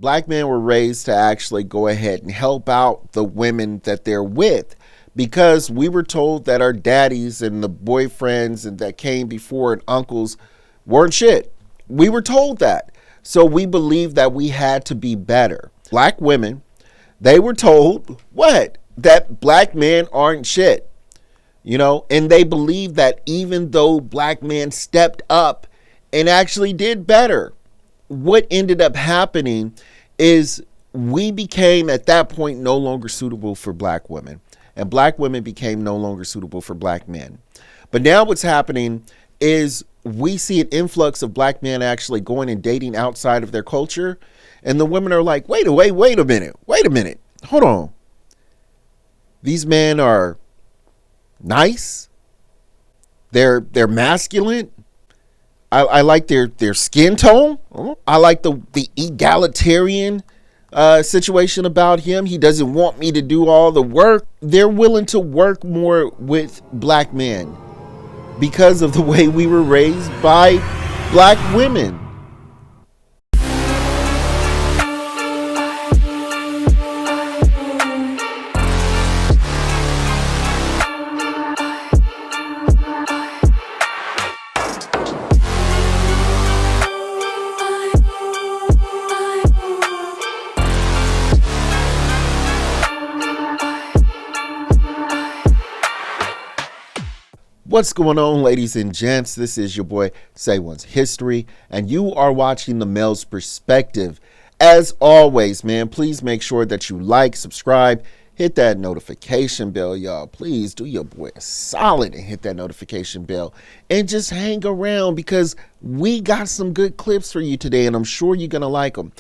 Black men were raised to actually go ahead and help out the women that they're with, because we were told that our daddies and the boyfriends and that came before and uncles weren't shit. We were told that. So we believed that we had to be better. Black women, they were told what? That black men aren't shit. And they believed that even though black men stepped up and actually did better, what ended up happening is we became at that point no longer suitable for black women, and black women became no longer suitable for black men. But now what's happening is we see an influx of black men actually going and dating outside of their culture, and the women are like, wait a minute, hold on. These men are nice. They're masculine. I like their skin tone. I like the egalitarian situation about him. He doesn't want me to do all the work. They're willing to work more with black men because of the way we were raised by black women. What's going on, ladies and gents? This is your boy Say One's History, and you are watching The Male's Perspective. As always, man, please make sure that you like, subscribe, hit that notification bell, y'all. Please do your boy a solid and hit that notification bell and just hang around, because we got some good clips for you today, and I'm sure you're gonna like them.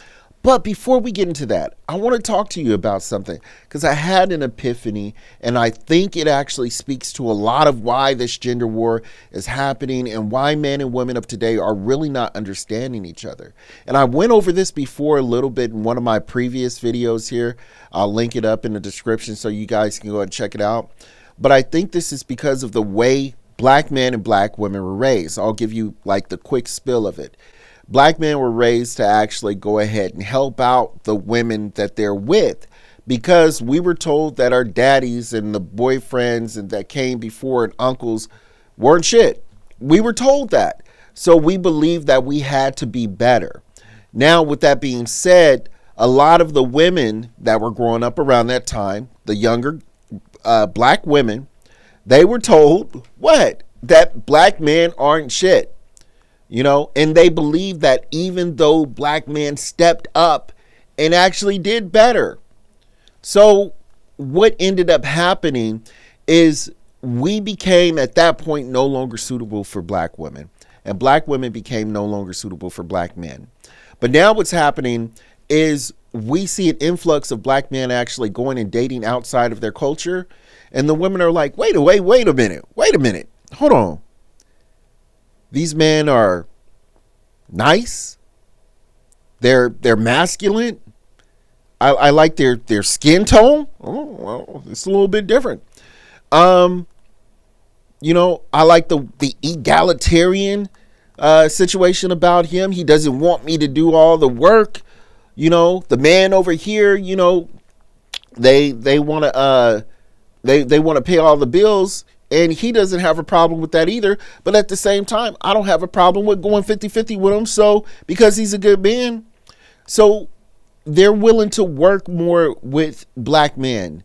But before we get into that, I want to talk to you about something, because I had an epiphany, and I think it actually speaks to a lot of why this gender war is happening and why men and women of today are really not understanding each other. And I went over this before a little bit in one of my previous videos here. I'll link it up in the description so you guys can go ahead and check it out. But I think this is because of the way black men and black women were raised. I'll give you like the quick spill of it. Black men were raised to actually go ahead and help out the women that they're with, because we were told that our daddies and the boyfriends and that came before and uncles weren't shit. We were told that. So we believed that we had to be better. Now, with that being said, a lot of the women that were growing up around that time, the younger black women, they were told what? That black men aren't shit. And they believe that even though black men stepped up and actually did better. So what ended up happening is we became at that point no longer suitable for black women, and black women became no longer suitable for black men. But now what's happening is we see an influx of black men actually going and dating outside of their culture, and the women are like, wait a minute, hold on. These men are nice. They're masculine. I like their skin tone. Oh, well, it's a little bit different. I like the egalitarian situation about him. He doesn't want me to do all the work. The man over here, they want to pay all the bills. And he doesn't have a problem with that either. But at the same time, I don't have a problem with going 50-50 with him. So, because he's a good man. So they're willing to work more with black men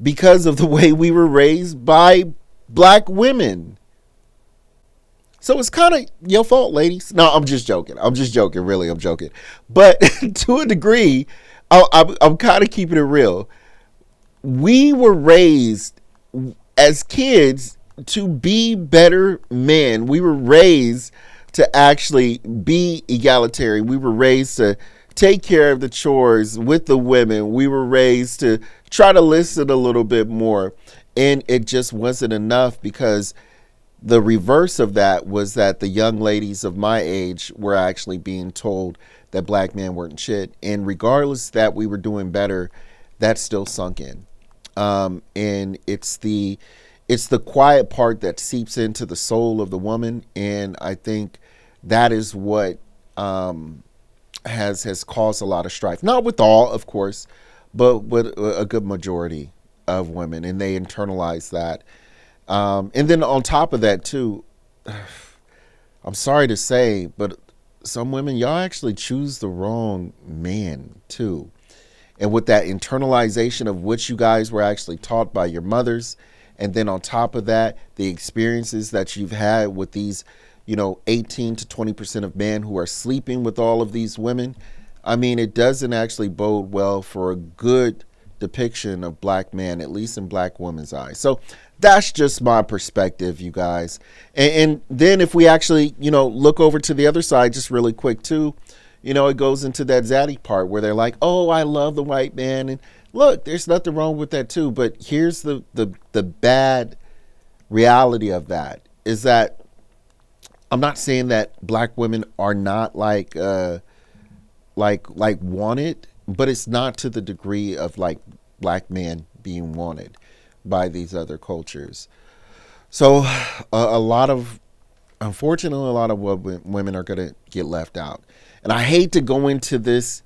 because of the way we were raised by black women. So it's kind of your fault, ladies. No, I'm just joking. Really, I'm joking. But to a degree, I'm kind of keeping it real. We were raised as kids to be better men. We were raised to actually be egalitarian. We were raised to take care of the chores with the women. We were raised to try to listen a little bit more. And it just wasn't enough, because the reverse of that was that the young ladies of my age were actually being told that black men weren't shit. And regardless that we were doing better, that still sunk in. And it's the quiet part that seeps into the soul of the woman. And I think that is what has caused a lot of strife. Not with all, of course, but with a good majority of women, and they internalize that. And then on top of that, too, I'm sorry to say, but some women, y'all actually choose the wrong man, too. And with that internalization of what you guys were actually taught by your mothers, and then on top of that, the experiences that you've had with these, 18 to 20% of men who are sleeping with all of these women, I mean, it doesn't actually bode well for a good depiction of black men, at least in black women's eyes. So that's just my perspective, you guys. And then if we actually, look over to the other side just really quick too, it goes into that zaddy part where they're like, oh, I love the white man. And look, there's nothing wrong with that too. But here's the bad reality of that is that I'm not saying that black women are not like wanted, but it's not to the degree of like black men being wanted by these other cultures. So unfortunately, a lot of women are going to get left out. And I hate to go into this,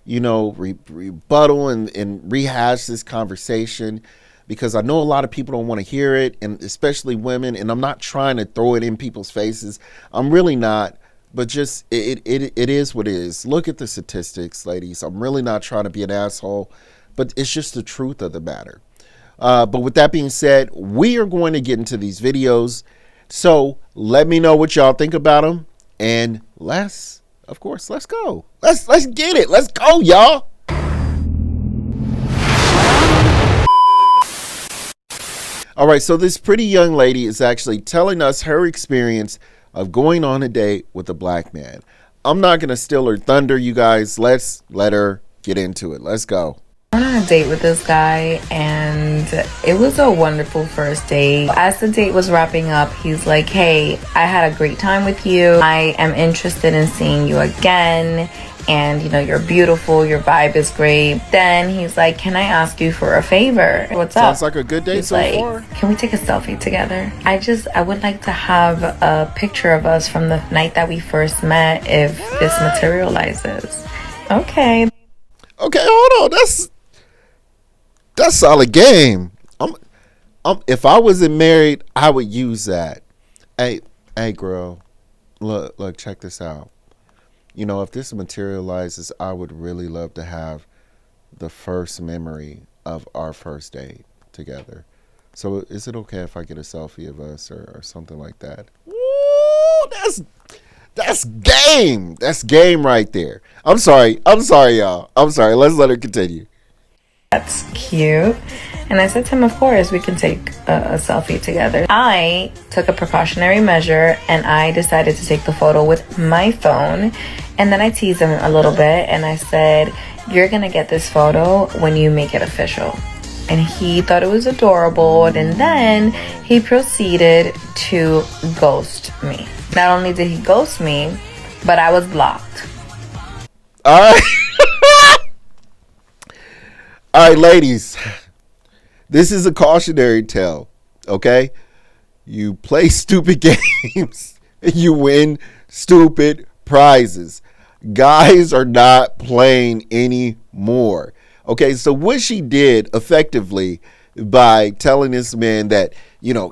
rebuttal and rehash this conversation because I know a lot of people don't want to hear it, and especially women. And I'm not trying to throw it in people's faces. I'm really not. But just it is what it is. Look at the statistics, ladies. I'm really not trying to be an asshole, but it's just the truth of the matter. But with that being said, we are going to get into these videos. So let me know what y'all think about them. And let's go. Let's get it. Let's go, y'all. All right, so this pretty young lady is actually telling us her experience of going on a date with a black man. I'm not going to steal her thunder, you guys. Let's let her get into it. Let's go. I went on a date with this guy, and it was a wonderful first date. As the date was wrapping up, he's like, hey, I had a great time with you. I am interested in seeing you again. And, you're beautiful. Your vibe is great. Then he's like, can I ask you for a favor? What's up? Sounds like a good date he's so like, far. Can we take a selfie together? I would like to have a picture of us from the night that we first met if this materializes. Okay, hold on. That's solid game. If I wasn't married, I would use that. Hey, girl, look, check this out. If this materializes, I would really love to have the first memory of our first date together. So is it okay if I get a selfie of us or something like that? Ooh, that's game. That's game right there. I'm sorry, y'all. I'm sorry. Let's let her continue. that's cute. And I said to him, of course, we can take a selfie together. I took a precautionary measure and I decided to take the photo with my phone. And then I teased him a little bit and I said, you're going to get this photo when you make it official. And he thought it was adorable. And then he proceeded to ghost me. Not only did he ghost me, but I was blocked. All right. All right, ladies. This is a cautionary tale, okay? You play stupid games and you win stupid prizes. Guys are not playing anymore. Okay, so what she did effectively by telling this man that,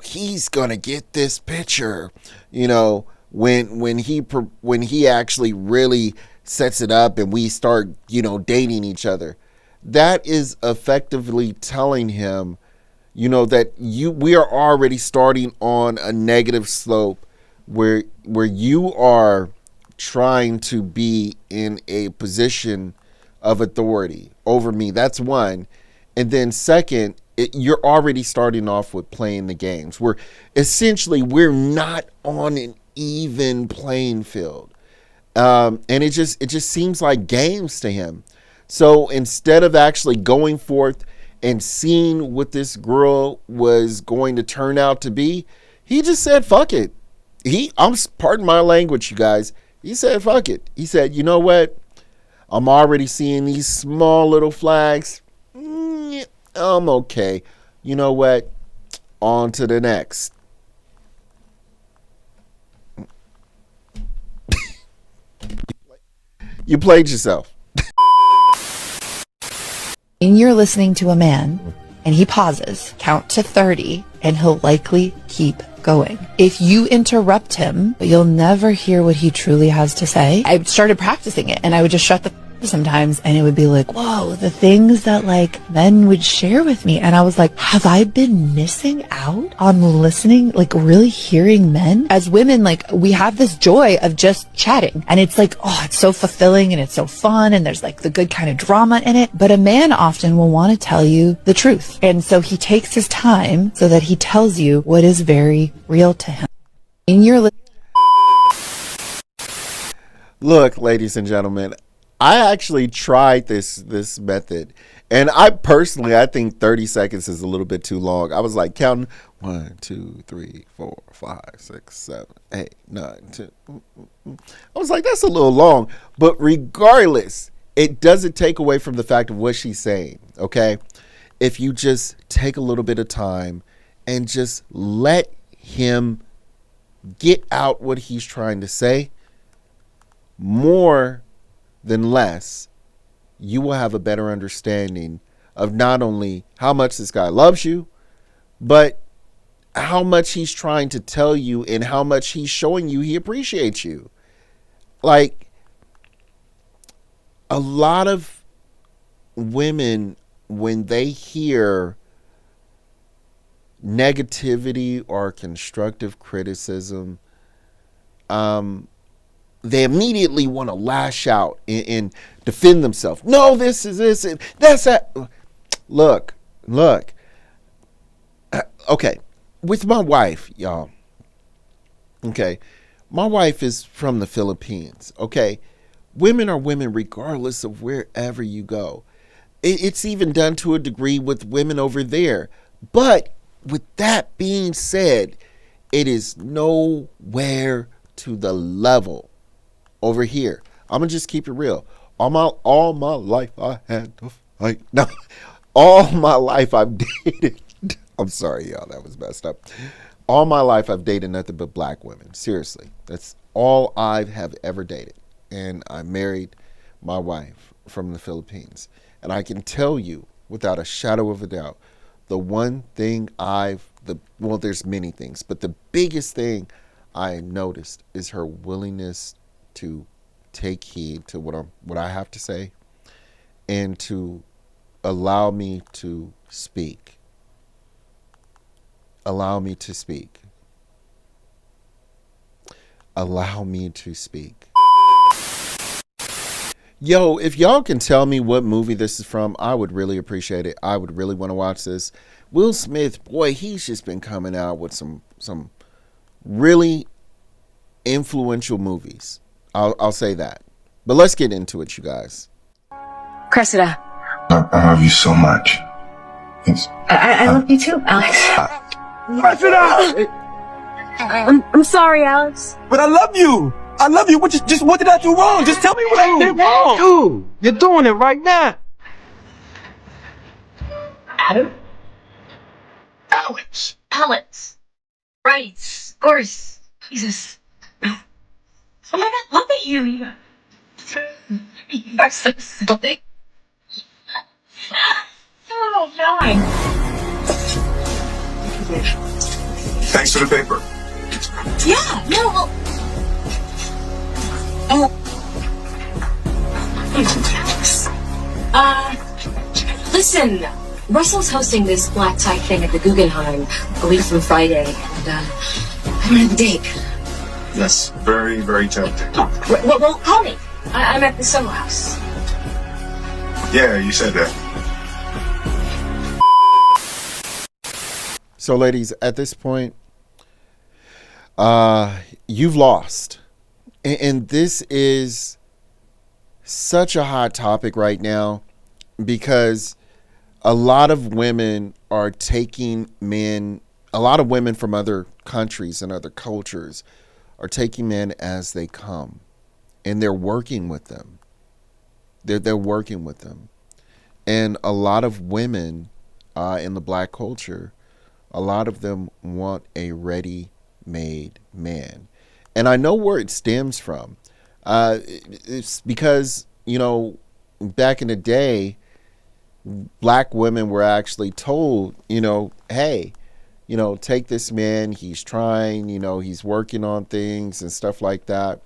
he's going to get this picture, when he actually really sets it up and we start, dating each other. That is effectively telling him, that we are already starting on a negative slope where you are trying to be in a position of authority over me. That's one. And then second, you're already starting off with playing the games. We're not on an even playing field. And it just seems like games to him. So instead of actually going forth and seeing what this girl was going to turn out to be, he just said, fuck it. Pardon my language, you guys. He said, fuck it. He said, you know what? I'm already seeing these small little flags. I'm okay. You know what? On to the next. You played yourself. And you're listening to a man and he pauses, count to 30, and he'll likely keep going. If you interrupt him, you'll never hear what he truly has to say. I started practicing it and I would just shut the sometimes and it would be like, whoa, the things that like men would share with me. And I was like, have I been missing out on listening, like really hearing men? As women, like we have this joy of just chatting and it's like, oh, it's so fulfilling and it's so fun and there's like the good kind of drama in it. But a man often will want to tell you the truth. And so he takes his time so that he tells you what is very real to him. In your Look, ladies and gentlemen, I actually tried this method, and I think 30 seconds is a little bit too long. I was like counting 1, 2, 3, 4, 5, 6, 7, 8, 9, 10. I was like, that's a little long, but regardless, it doesn't take away from the fact of what she's saying. Okay, if you just take a little bit of time and just let him get out what he's trying to say, more than less, you will have a better understanding of not only how much this guy loves you, but how much he's trying to tell you and how much he's showing you he appreciates you. Like, a lot of women, when they hear negativity or constructive criticism, they immediately want to lash out and defend themselves. No, this is this and that's that. Look. Okay, with my wife, y'all. Okay, my wife is from the Philippines. Okay, women are women regardless of wherever you go. It's even done to a degree with women over there. But with that being said, it is nowhere to the level over here. I'm gonna just keep it real. All my life I had to fight. No, all my life I've dated. I'm sorry, y'all, that was messed up. All my life I've dated nothing but black women. Seriously, that's all I have ever dated. And I married my wife from the Philippines. And I can tell you, without a shadow of a doubt, the one thing there's many things, but the biggest thing I noticed is her willingness to take heed to what I have to say and to allow me to speak. Allow me to speak. Allow me to speak. Yo, if y'all can tell me what movie this is from, I would really appreciate it. I would really want to watch this. Will Smith, boy, he's just been coming out with some really influential movies. I'll say that. But let's get into it, you guys. Cressida. I love you so much. I love you too, Alex. Cressida! I'm sorry, Alex. But I love you! I love you! Just what did I do wrong? Just tell me what I did wrong! Dude, you're doing it right now. Adam? Alex! Alex. Right, of course. Jesus. Oh my God, look at you. You are so silly. Oh, God. Thanks for the paper. Yeah, no, well. Listen, Russell's hosting this black tie thing at the Guggenheim a week from Friday, and I don't have a date. That's very, very tempting. Well, call me. I'm at the Soho House. Yeah, you said that. So, ladies, at this point, you've lost. And this is such a hot topic right now because a lot of women are taking men, a lot of women from other countries and other cultures are taking men as they come, and they're working with them. They're working with them. And a lot of women in the black culture, a lot of them want a ready-made man. And I know where it stems from. It's because, back in the day, black women were actually told, hey, take this man, he's trying, he's working on things and stuff like that.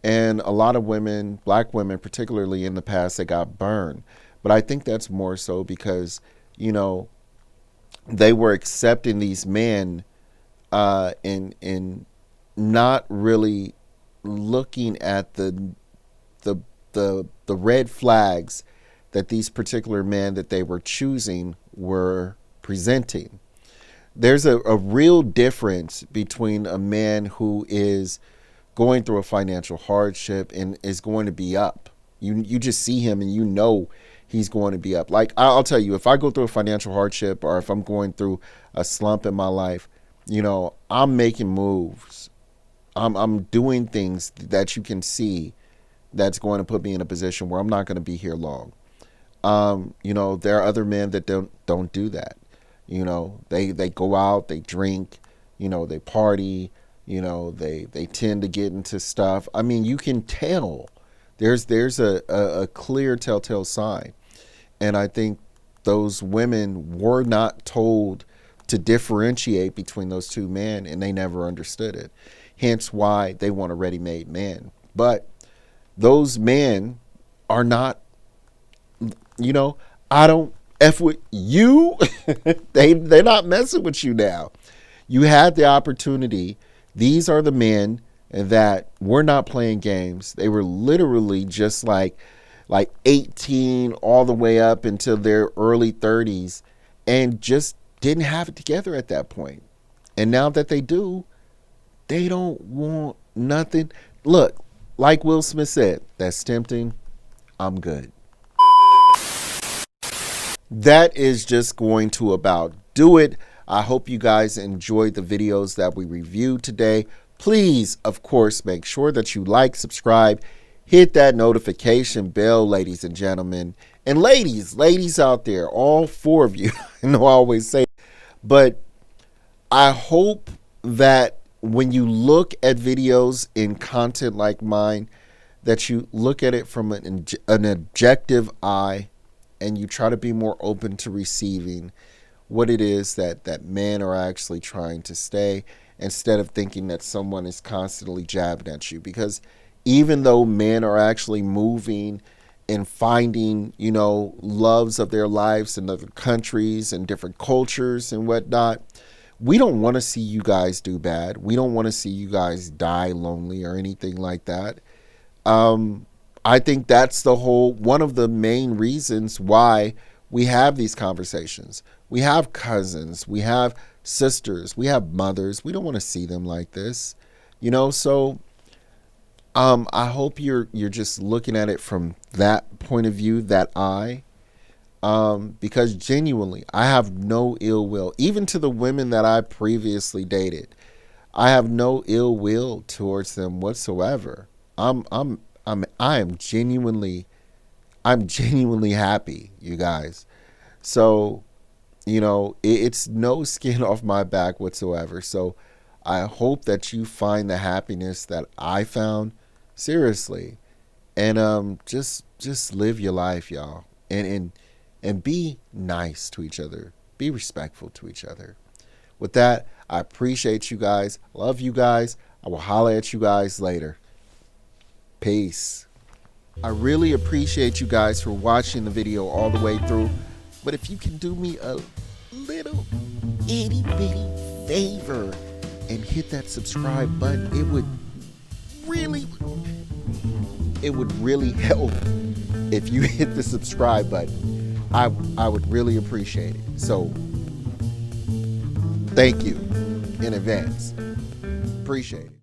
And a lot of women, black women, particularly in the past, they got burned. But I think that's more so because, they were accepting these men and not really looking at the red flags that these particular men that they were choosing were presenting. There's a real difference between a man who is going through a financial hardship and is going to be up. You just see him and he's going to be up. Like, I'll tell you, if I go through a financial hardship or if I'm going through a slump in my life, I'm making moves. I'm doing things that you can see that's going to put me in a position where I'm not going to be here long. There are other men that don't do that. They go out, they drink, they party, they tend to get into stuff. I mean, you can tell there's a clear telltale sign. And I think those women were not told to differentiate between those two men, and they never understood it. Hence why they want a ready-made man. But those men are not, I don't F with you. They're not messing with you now. You had the opportunity. These are the men that were not playing games. They were literally just like 18 all the way up into their early 30s and just didn't have it together at that point. And now that they do, they don't want nothing. Look, like Will Smith said, that's tempting. I'm good. That is just going to about do it. I hope you guys enjoyed the videos that we reviewed today. Please, of course, make sure that you like, subscribe, hit that notification bell, ladies and gentlemen. And ladies out there, all four of you, I know I always say, but I hope that when you look at videos in content like mine, that you look at it from an objective eye and you try to be more open to receiving what it is that men are actually trying to say, instead of thinking that someone is constantly jabbing at you. Because even though men are actually moving and finding, loves of their lives in other countries and different cultures and whatnot, we don't want to see you guys do bad. We don't want to see you guys die lonely or anything like that. I think that's one of the main reasons why we have these conversations. We have cousins, we have sisters, we have mothers. We don't want to see them like this, so I hope you're just looking at it from that point of view, that eye, because genuinely, I have no ill will, even to the women that I previously dated. I have no ill will towards them whatsoever. I am genuinely happy, you guys. So, it's no skin off my back whatsoever. So I hope that you find the happiness that I found, seriously. And just live your life, y'all. And be nice to each other. Be respectful to each other. With that, I appreciate you guys. Love you guys. I will holler at you guys later. Peace. I really appreciate you guys for watching the video all the way through. But if you can do me a little itty bitty favor and hit that subscribe button, it would really help if you hit the subscribe button. I would really appreciate it. So thank you in advance. Appreciate it.